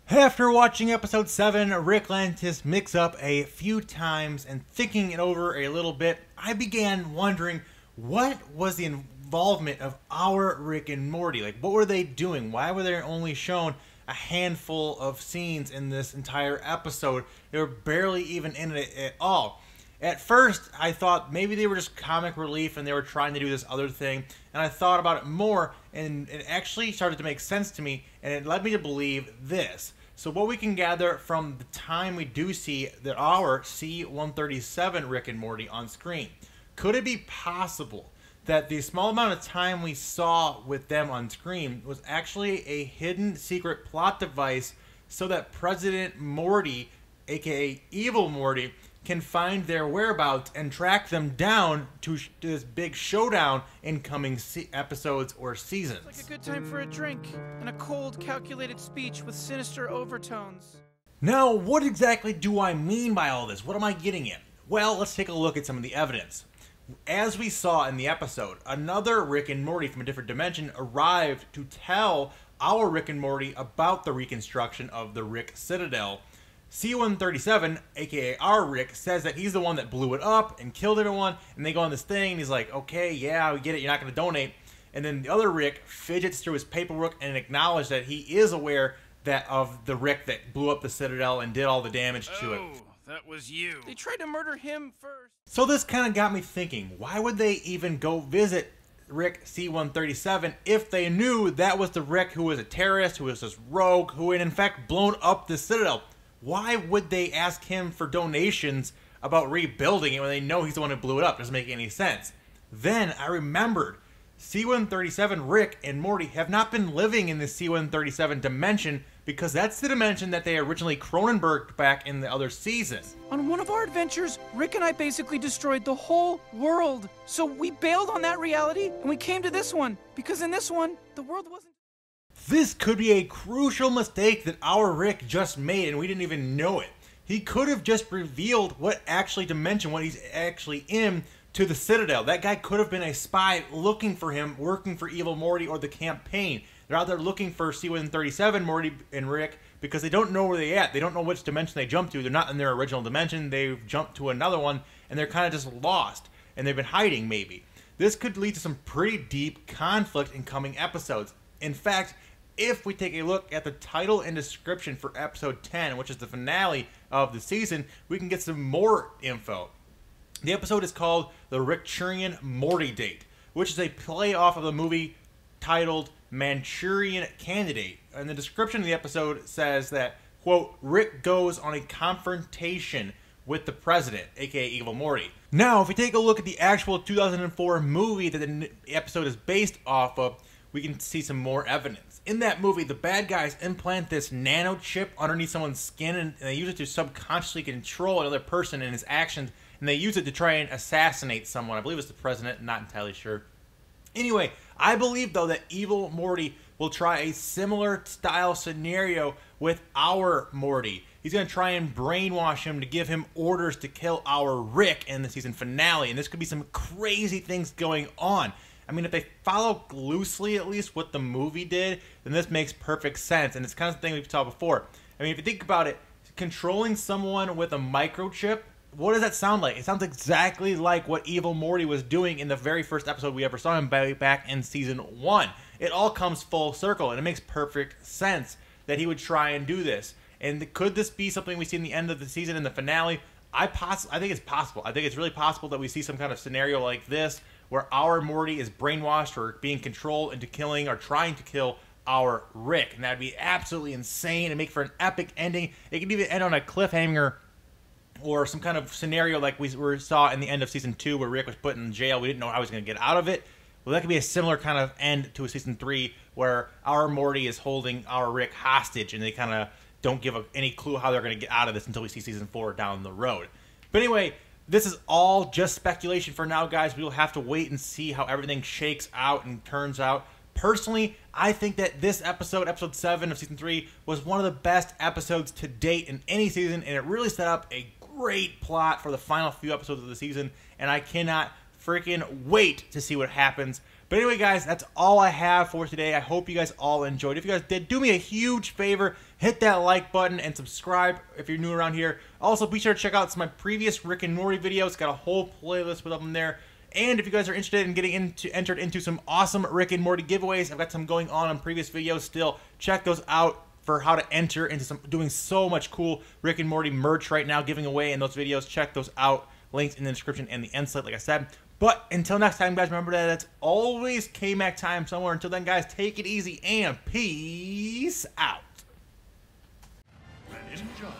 After watching episode 7, Rick lets his mix up a few times and thinking it over a little bit, I began wondering what was the involvement of our Rick and Morty? Like, what were they doing? Why were they only shown a handful of scenes in this entire episode? They were barely even in it at all. At first, I thought maybe they were just comic relief and they were trying to do this other thing. And I thought about it more, and it actually started to make sense to me, and it led me to believe this. So what we can gather from the time we do see that our C-137 Rick and Morty on screen, could it be possible that the small amount of time we saw with them on screen was actually a hidden secret plot device so that President Morty, aka Evil Morty, can find their whereabouts and track them down to this big showdown in coming episodes or seasons? It's like a good time for a drink and a cold, calculated speech with sinister overtones. Now, what exactly do I mean by all this? What am I getting at? Well, let's take a look at some of the evidence. As we saw in the episode, another Rick and Morty from a different dimension arrived to tell our Rick and Morty about the reconstruction of the Rick Citadel. C-137, aka our Rick, says that he's the one that blew it up and killed everyone, and they go on this thing, and he's like, okay, yeah, we get it, you're not going to donate. And then the other Rick fidgets through his paperwork and acknowledges that he is aware that of the Rick that blew up the Citadel and did all the damage to it. Oh, that was you. They tried to murder him first. So this kind of got me thinking, why would they even go visit Rick C-137 if they knew that was the Rick who was a terrorist, who was this rogue, who had in fact blown up the Citadel? Why would they ask him for donations about rebuilding it when they know he's the one who blew it up? Doesn't make any sense. Then I remembered C-137 Rick and Morty have not been living in the C-137 dimension because that's the dimension that they originally Cronenberged back in the other season. On one of our adventures, Rick and I basically destroyed the whole world. So we bailed on that reality and we came to this one because in this one, the world wasn't. This could be a crucial mistake that our Rick just made and we didn't even know it. He could have just revealed what actually dimension, what he's actually in to the Citadel. That guy could have been a spy looking for him, working for Evil Morty or the campaign. They're out there looking for C-137 Morty and Rick because they don't know where they're at. They don't know which dimension they jumped to. They're not in their original dimension. They've jumped to another one and they're kind of just lost and they've been hiding maybe. This could lead to some pretty deep conflict in coming episodes. In fact, if we take a look at the title and description for episode 10, which is the finale of the season, we can get some more info. The episode is called The Richturian Morty Date, which is a play off of the movie titled Manchurian Candidate. And the description of the episode says that, quote, Rick goes on a confrontation with the president, aka Evil Morty. Now, if we take a look at the actual 2004 movie that the episode is based off of, we can see some more evidence. In that movie, the bad guys implant this nano chip underneath someone's skin, and they use it to subconsciously control another person and his actions, and they use it to try and assassinate someone. I believe it's the president, not entirely sure. Anyway, I believe, though, that Evil Morty will try a similar style scenario with our Morty. He's going to try and brainwash him to give him orders to kill our Rick in the season finale, and this could be some crazy things going on. I mean, if they follow loosely, at least, what the movie did, then this makes perfect sense. And it's kind of the thing we've talked before. I mean, if you think about it, controlling someone with a microchip, what does that sound like? It sounds exactly like what Evil Morty was doing in the very first episode we ever saw him back in season 1. It all comes full circle, and it makes perfect sense that he would try and do this. And could this be something we see in the end of the season in the finale? I think it's possible. I think it's really possible that we see some kind of scenario like this, where our Morty is brainwashed or being controlled into killing or trying to kill our Rick. And that'd be absolutely insane and make for an epic ending. It could even end on a cliffhanger or some kind of scenario like we saw in the end of season 2 where Rick was put in jail. We didn't know how he was going to get out of it. Well, that could be a similar kind of end to a season 3 where our Morty is holding our Rick hostage and they kind of don't give any clue how they're going to get out of this until we see season 4 down the road. But anyway, this is all just speculation for now, guys. We will have to wait and see how everything shakes out and turns out. Personally, I think that this episode, episode 7 of season 3, was one of the best episodes to date in any season, and it really set up a great plot for the final few episodes of the season, and I cannot freaking wait to see what happens. But anyway, guys, that's all I have for today. I hope you guys all enjoyed. If you guys did, do me a huge favor. Hit that like button and subscribe if you're new around here. Also, be sure to check out some of my previous Rick and Morty videos. Got a whole playlist with them there. And if you guys are interested in getting entered into some awesome Rick and Morty giveaways, I've got some going on previous videos still. Check those out for how to enter into some, doing so much cool Rick and Morty merch right now, giving away in those videos. Check those out. Links in the description and the end slate, like I said. But until next time, guys, remember that it's always K-Mac time somewhere. Until then, guys, take it easy and peace out. Ninja.